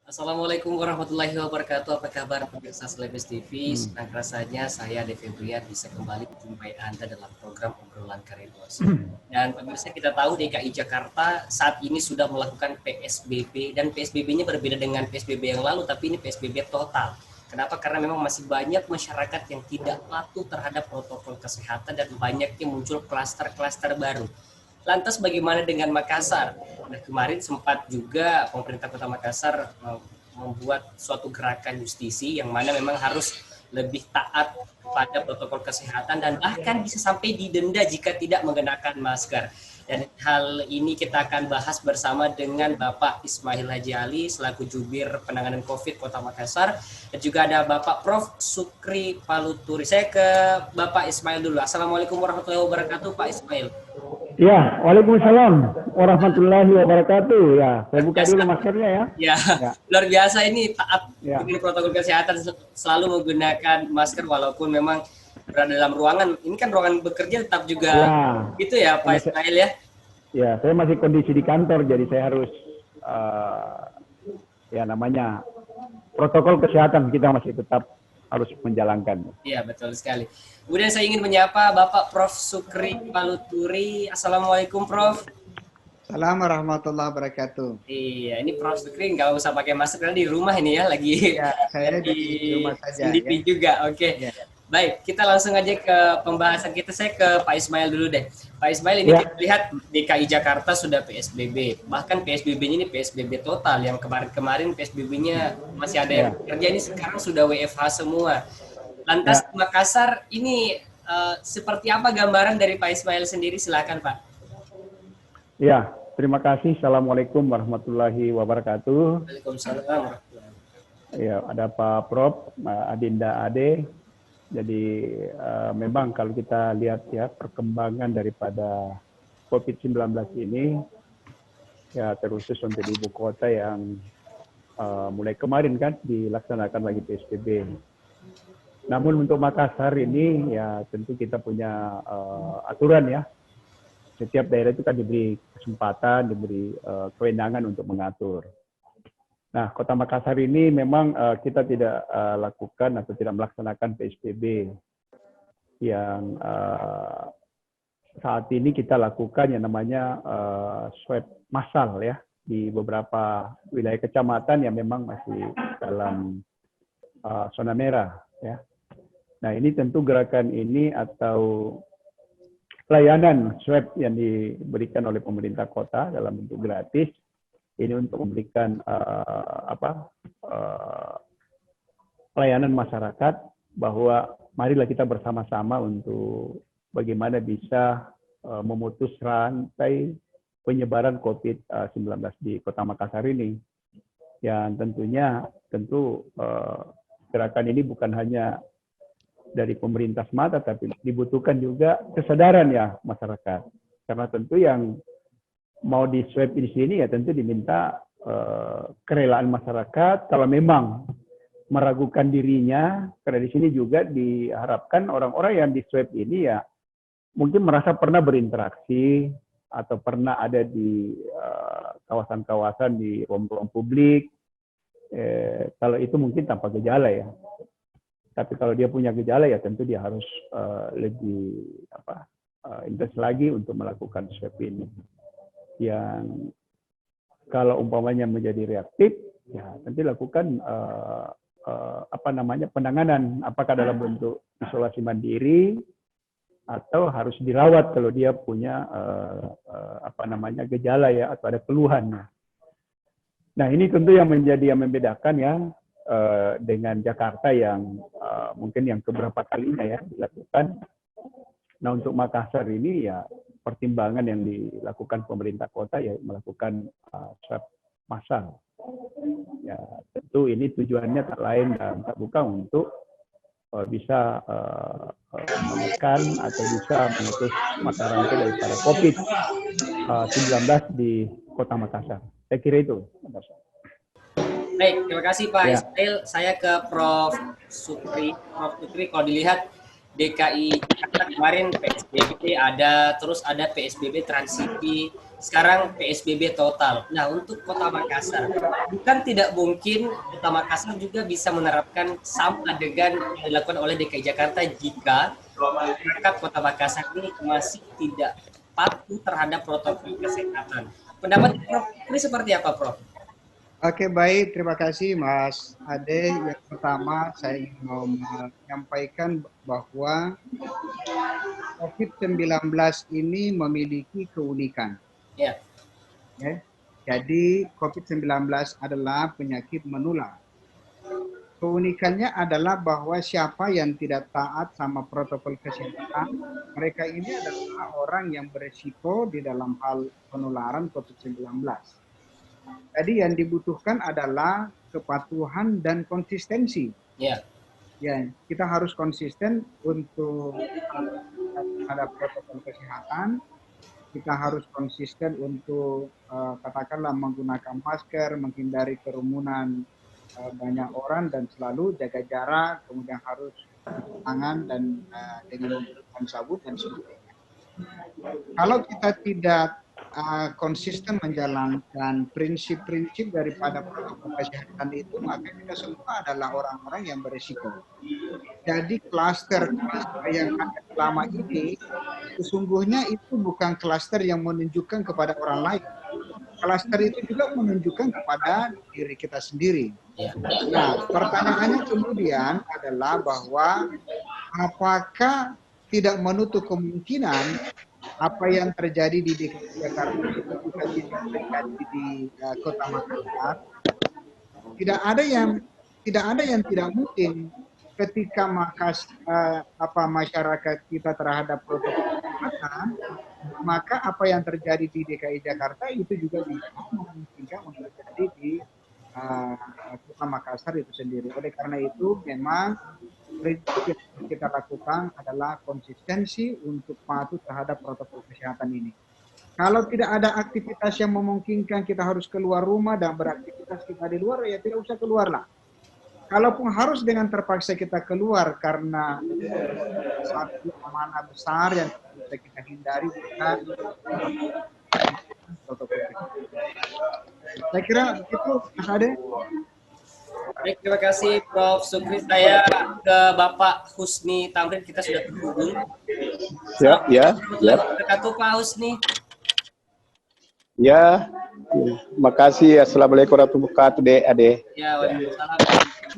Assalamualaikum warahmatullahi wabarakatuh. Apa kabar pemirsa Selebes TV? Hmm. Senang rasanya saya Devi Brian bisa kembali menjumpai Anda dalam program obrolan karir bos. Dan pemirsa, kita tahu DKI Jakarta saat ini sudah melakukan PSBB dan PSBB-nya berbeda dengan PSBB yang lalu, tapi ini PSBB total. Kenapa? Karena memang masih banyak masyarakat yang tidak patuh terhadap protokol kesehatan dan banyaknya muncul klaster-klaster baru. Lantas bagaimana dengan Makassar? Nah, kemarin sempat juga pemerintah Kota Makassar membuat suatu gerakan justisi yang mana memang harus lebih taat pada protokol kesehatan dan bahkan bisa sampai didenda jika tidak mengenakan masker. Dan hal ini kita akan bahas bersama dengan Bapak Ismail Haji Ali selaku Jubir Penanganan COVID Kota Makassar, dan juga ada Bapak Prof. Sukri Paluturi. Saya ke Bapak Ismail dulu. Assalamualaikum warahmatullahi wabarakatuh, Pak Ismail. Ya, waalaikumsalam warahmatullahi wabarakatuh. Ya, saya buka dulu maskernya ya. Ya, luar biasa ini taat dengan protokol kesehatan, selalu menggunakan masker walaupun memang berada dalam ruangan. Ini kan ruangan bekerja tetap juga gitu ya, Pak Ismail ya? Ya, saya masih kondisi di kantor, jadi saya harus ya namanya protokol kesehatan kita masih tetap harus menjalankan. Iya, betul sekali. Kemudian saya ingin menyapa Bapak Prof. Sukri Paluturi. Assalamualaikum, Prof. Assalamualaikum warahmatullahi wabarakatuh. Iya, ini Prof. Sukri nggak usah pakai masker karena di rumah ini ya, lagi ya, saya di rumah saja. Sendiri ya. Juga, oke. Ya. Baik, kita langsung aja ke pembahasan kita. Saya ke Pak Ismail dulu deh. Pak Ismail, ini kita lihat DKI Jakarta sudah PSBB. Bahkan PSBB-nya ini PSBB total. Yang kemarin-kemarin PSBB-nya masih ada yang kerja, ini sekarang sudah WFH semua. Lantas Makassar ini seperti apa gambaran dari Pak Ismail sendiri? Silakan, Pak. Ya, terima kasih. Assalamualaikum warahmatullahi wabarakatuh. Waalaikumsalam. Ya, ada Pak Prof, Adinda Ade. Jadi memang kalau kita lihat ya perkembangan daripada COVID-19 ini, ya terkhusus untuk di ibu kota yang mulai kemarin kan dilaksanakan lagi PSBB. Namun untuk Makassar ini ya tentu kita punya aturan ya. Setiap daerah itu kan diberi kesempatan, diberi kewenangan untuk mengatur. Nah, Kota Makassar ini memang kita tidak lakukan atau tidak melaksanakan PSBB yang saat ini kita lakukan yang namanya swab massal ya di beberapa wilayah kecamatan yang memang masih dalam zona merah ya. Nah, ini tentu gerakan ini atau pelayanan swab yang diberikan oleh pemerintah kota dalam bentuk gratis ini untuk memberikan pelayanan masyarakat bahwa marilah kita bersama-sama untuk bagaimana bisa memutus rantai penyebaran COVID-19 di Kota Makassar ini. Yang tentu gerakan ini bukan hanya dari pemerintah semata, tapi dibutuhkan juga kesadaran ya masyarakat. Karena tentu yang mau di swab di sini ya tentu diminta kerelaan masyarakat kalau memang meragukan dirinya, karena di sini juga diharapkan orang-orang yang di swab ini ya mungkin merasa pernah berinteraksi atau pernah ada di kawasan-kawasan di ruang-ruang publik, kalau itu mungkin tanpa gejala ya. Tapi kalau dia punya gejala ya tentu dia harus lebih intens lagi untuk melakukan swab ini. Yang kalau umpamanya menjadi reaktif, ya tentu lakukan penanganan, apakah dalam bentuk isolasi mandiri atau harus dirawat kalau dia punya gejala ya atau ada keluhan. Nah ini tentu yang membedakan ya dengan Jakarta yang mungkin yang keberapa kalinya ya dilakukan. Nah untuk Makassar ini ya pertimbangan yang dilakukan pemerintah kota ya melakukan swab massal. Ya tentu ini tujuannya tak lain dan tak bukan untuk bisa menekan atau bisa memutus mata rantai daripada COVID-19 di Kota Makassar. Saya kira itu. Baik, terima kasih Pak Ismail. Saya ke Prof. Sukri. Prof. Sukri, kalau dilihat DKI Jakarta kemarin PSBB ada, terus ada PSBB transisi, sekarang PSBB total. Nah, untuk Kota Makassar, bukan tidak mungkin Kota Makassar juga bisa menerapkan sama dengan yang dilakukan oleh DKI Jakarta jika masyarakat Kota Makassar ini masih tidak patuh terhadap protokol kesehatan. Pendapat Prof ini seperti apa, Prof? Oke, baik. Terima kasih, Mas Ade. Yang pertama, saya ingin mau menyampaikan bahwa COVID-19 ini memiliki keunikan. Ya. Ya. Jadi, COVID-19 adalah penyakit menular. Keunikannya adalah bahwa siapa yang tidak taat sama protokol kesehatan, mereka ini adalah orang yang beresiko di dalam hal penularan COVID-19. Jadi yang dibutuhkan adalah kepatuhan dan konsistensi. Ya. Ya, kita harus konsisten untuk terhadap protokol kesehatan. Kita harus konsisten untuk katakanlah menggunakan masker, menghindari kerumunan banyak orang dan selalu jaga jarak, kemudian harus cuci tangan dan dengan menggunakan sabun dan sebagainya. Kalau kita tidak konsisten menjalankan prinsip-prinsip daripada protokol kesehatan itu, maka kita semua adalah orang-orang yang berisiko. Jadi klaster yang ada selama ini sesungguhnya itu bukan klaster yang menunjukkan kepada orang lain. Klaster itu juga menunjukkan kepada diri kita sendiri. Nah, pertanyaannya kemudian adalah bahwa apakah tidak menutup kemungkinan apa yang terjadi di DKI Jakarta itu juga terjadi di Kota Makassar? Tidak ada yang tidak mungkin ketika masyarakat kita terhadap protokol kesehatan, maka apa yang terjadi di DKI Jakarta itu juga bisa memungkinkan untuk terjadi di Kota Makassar itu sendiri. Oleh karena itu memang prinsip yang kita lakukan adalah konsistensi untuk patuh terhadap protokol kesehatan ini. Kalau tidak ada aktivitas yang memungkinkan kita harus keluar rumah dan beraktivitas kita di luar, ya tidak usah keluarlah. Kalaupun harus dengan terpaksa kita keluar karena satu amanah besar yang bisa kita hindari, kita protokol kesehatan. Saya kira itu, Mas Ade. Baik, terima kasih Prof. Sukri. Saya ke Bapak Husni Tamrin, kita sudah terhubung. Ya. Wabarakatuh Pak Husni. Ya, makasih. Assalamualaikum warahmatullahi wabarakatuh, Ade. Ya, waalaikumsalam.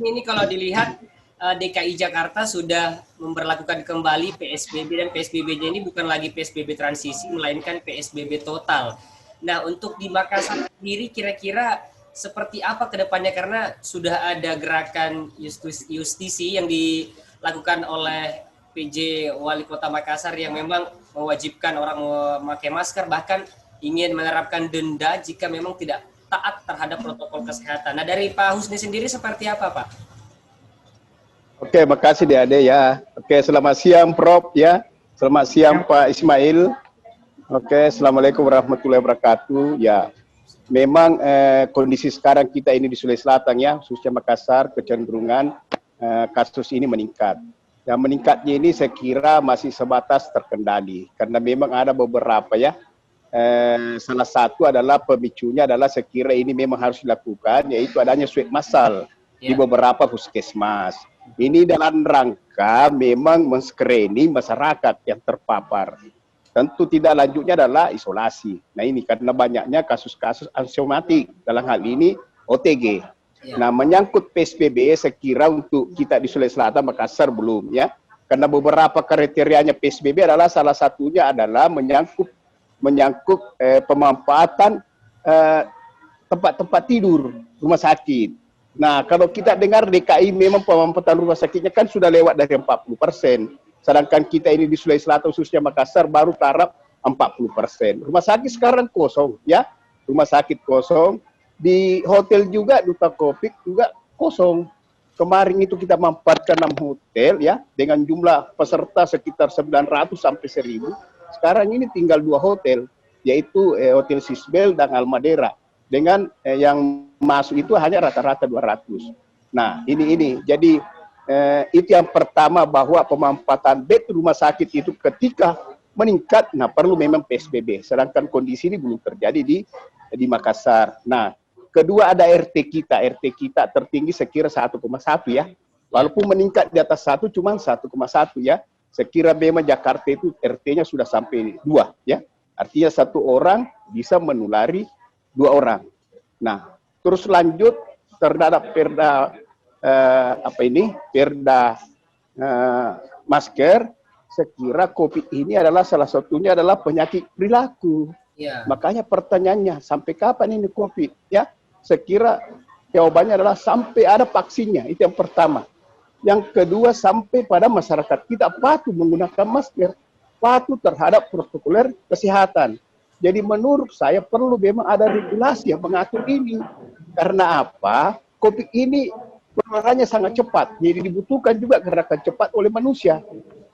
Ini kalau dilihat DKI Jakarta sudah memberlakukan kembali PSBB dan PSBB-nya ini bukan lagi PSBB transisi, melainkan PSBB total. Nah, untuk di Makassar sendiri kira-kira seperti apa ke depannya, karena sudah ada gerakan justisi yang dilakukan oleh PJ Wali Kota Makassar yang memang mewajibkan orang memakai masker, bahkan ingin menerapkan denda jika memang tidak taat terhadap protokol kesehatan. Nah, dari Pak Husni sendiri seperti apa, Pak? Oke, makasih Ade ya. Oke, selamat siang Prof ya. Selamat siang Pak Ismail. Oke, Assalamualaikum warahmatullahi wabarakatuh. Ya, memang kondisi sekarang kita ini di Sulawesi Selatan ya, khususnya Makassar, kecenderungan kasus ini meningkat. Dan meningkatnya ini saya kira masih sebatas terkendali, karena memang ada beberapa ya. Salah satu adalah pemicunya adalah saya kira ini memang harus dilakukan, yaitu adanya swab massal di beberapa puskesmas. Ini dalam rangka memang men-screening masyarakat yang terpapar. Tentu tidak lanjutnya adalah isolasi. Nah ini karena banyaknya kasus-kasus asimptomatik, dalam hal ini OTG. Nah menyangkut PSBB saya kira untuk kita di Sulawesi Selatan Makassar belum ya. Karena beberapa kriterianya PSBB adalah salah satunya adalah menyangkut pemanfaatan tempat-tempat tidur rumah sakit. Nah kalau kita dengar DKI memang pemanfaatan rumah sakitnya kan sudah lewat dari 40%. Sedangkan kita ini di Sulawesi Selatan khususnya Makassar baru taraf 40%. Rumah sakit sekarang kosong ya. Rumah sakit kosong. Di hotel juga Duta Covid juga kosong. Kemarin itu kita manfaatkan 6 hotel ya dengan jumlah peserta sekitar 900 sampai 1000. Sekarang ini tinggal 2 hotel, yaitu Hotel Sisbel dan Almadera. Dengan yang masuk itu hanya rata-rata 200. Nah, ini. Jadi itu yang pertama, bahwa pemanfaatan bed rumah sakit itu ketika meningkat, nah perlu memang PSBB. Sedangkan kondisi ini belum terjadi di Makassar. Nah, kedua ada RT kita tertinggi sekira 1,1 ya. Walaupun meningkat di atas 1, cuma 1,1 ya. Sekira memang Jakarta itu RT-nya sudah sampai 2 ya. Artinya 1 orang bisa menulari 2 orang. Nah, terus lanjut terhadap perda perda masker, sekira COVID ini adalah salah satunya adalah penyakit perilaku. Ya. Makanya pertanyaannya, sampai kapan ini COVID? Ya, sekira jawabannya adalah sampai ada vaksinnya, itu yang pertama. Yang kedua, sampai pada masyarakat kita patuh menggunakan masker, patuh terhadap protokol kesehatan. Jadi menurut saya perlu memang ada regulasi yang mengatur ini. Karena apa? COVID ini penularannya sangat cepat, jadi dibutuhkan juga gerakan cepat oleh manusia.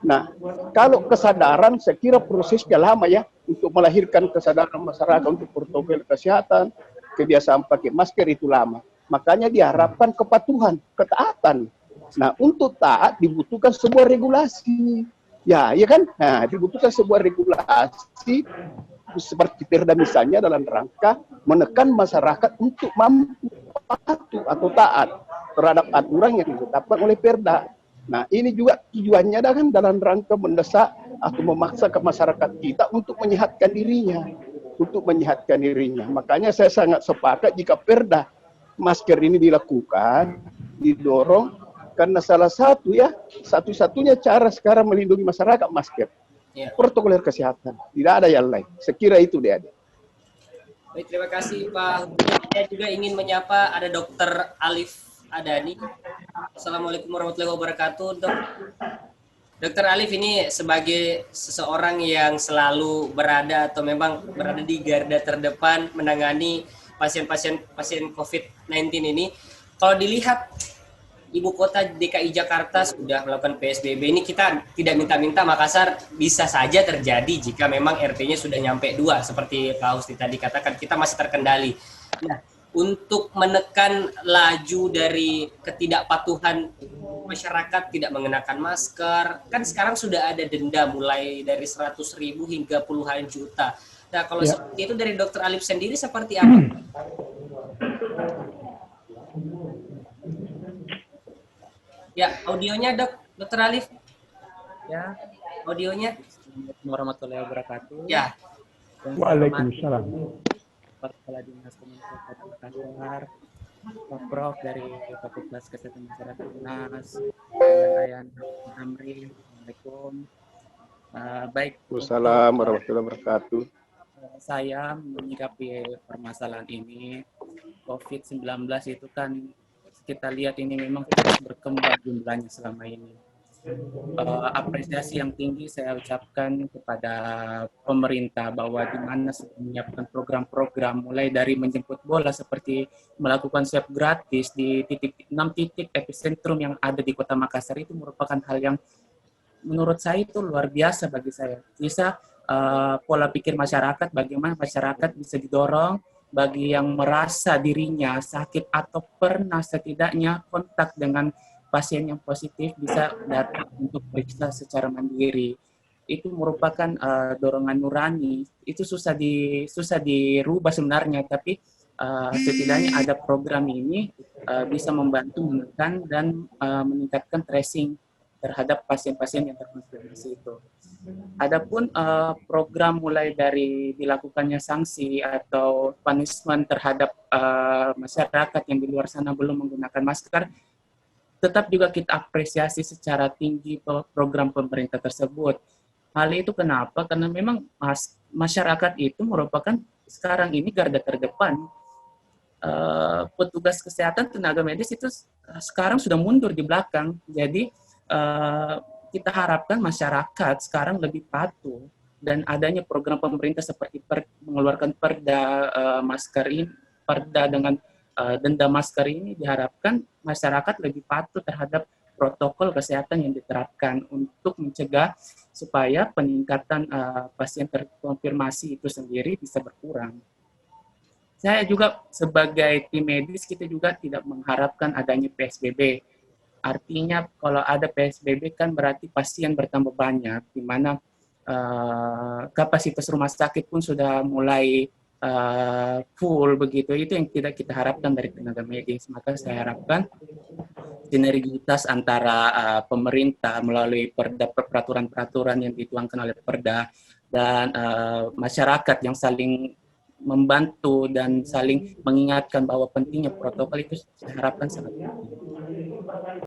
Nah, kalau kesadaran, saya kira prosesnya lama ya, untuk melahirkan kesadaran masyarakat untuk protokol kesehatan, kebiasaan pakai masker itu lama. Makanya diharapkan kepatuhan, ketaatan. Nah, untuk taat dibutuhkan sebuah regulasi. Ya kan? Nah, dibutuhkan sebuah regulasi seperti perda misalnya dalam rangka menekan masyarakat untuk mampu patuh atau taat terhadap aturan yang ditetapkan oleh perda. Nah, ini juga tujuannya kan dalam rangka mendesak atau memaksa ke masyarakat kita untuk menyehatkan dirinya. Makanya saya sangat sepakat jika perda masker ini dilakukan, didorong, karena salah satu ya, satu-satunya cara sekarang melindungi masyarakat masker. Ya. Protokol kesehatan, tidak ada yang lain. Sekira itu deh. Baik, terima kasih Pak. Saya juga ingin menyapa ada Dr. Alif Adani. Assalamualaikum warahmatullahi wabarakatuh. Dr. Alif ini sebagai seseorang yang selalu berada atau memang berada di garda terdepan menangani pasien COVID-19 ini. Kalau dilihat Ibu Kota DKI Jakarta sudah melakukan PSBB, ini kita tidak minta-minta Makassar bisa saja terjadi jika memang RT-nya sudah nyampe 2 seperti Pak Husni tadi katakan, kita masih terkendali. Nah, untuk menekan laju dari ketidakpatuhan masyarakat tidak mengenakan masker, kan sekarang sudah ada denda mulai dari 100.000 hingga puluhan juta. Nah, kalau seperti itu dari Dr. Alif sendiri seperti apa? Ya, audionya Dr. Alif. Ya, audionya. Assalamualaikum warahmatullahi wabarakatuh. Ya. Waalaikumsalam. Kepala Dinas Kominfo Makassar, Prof dari Fakultas Kesehatan Masyarakat UNAS, Ayan Amri. Assalamualaikum. Baik. Waalaikumsalam warahmatullahi wabarakatuh. Saya menyikapi permasalahan ini, COVID-19 itu kan kita lihat ini memang terus berkembang jumlahnya selama ini. Apresiasi yang tinggi saya ucapkan kepada pemerintah bahwa di mana sudah menyiapkan program-program mulai dari menjemput bola seperti melakukan swab gratis di 6 titik epicentrum yang ada di Kota Makassar, itu merupakan hal yang menurut saya itu luar biasa bagi saya. Bisa pola pikir masyarakat, bagaimana masyarakat bisa didorong bagi yang merasa dirinya sakit atau pernah setidaknya kontak dengan pasien yang positif bisa datang untuk periksa secara mandiri. Itu merupakan dorongan nurani. Itu susah dirubah sebenarnya, tapi setidaknya ada program ini bisa membantu menekan dan meningkatkan tracing terhadap pasien-pasien yang terkonfirmasi itu. Adapun program mulai dari dilakukannya sanksi atau punishment terhadap masyarakat yang di luar sana belum menggunakan masker, tetap juga kita apresiasi secara tinggi program pemerintah tersebut. Hal itu kenapa? Karena memang masyarakat itu merupakan sekarang ini garda terdepan. Petugas kesehatan, tenaga medis itu sekarang sudah mundur di belakang. Jadi kita harapkan masyarakat sekarang lebih patuh dan adanya program pemerintah seperti mengeluarkan perda masker ini, perda dengan denda masker ini, diharapkan masyarakat lebih patuh terhadap protokol kesehatan yang diterapkan untuk mencegah supaya peningkatan pasien terkonfirmasi itu sendiri bisa berkurang. Saya juga sebagai tim medis, kita juga tidak mengharapkan adanya PSBB. Artinya kalau ada PSBB kan berarti pasien bertambah banyak, di mana kapasitas rumah sakit pun sudah mulai full begitu. Itu yang tidak kita harapkan dari tenaga medis. Maka saya harapkan sinergitas antara pemerintah melalui peraturan-peraturan yang dituangkan oleh Perda dan masyarakat yang saling membantu dan saling mengingatkan bahwa pentingnya protokol itu saya harapkan sangat penting.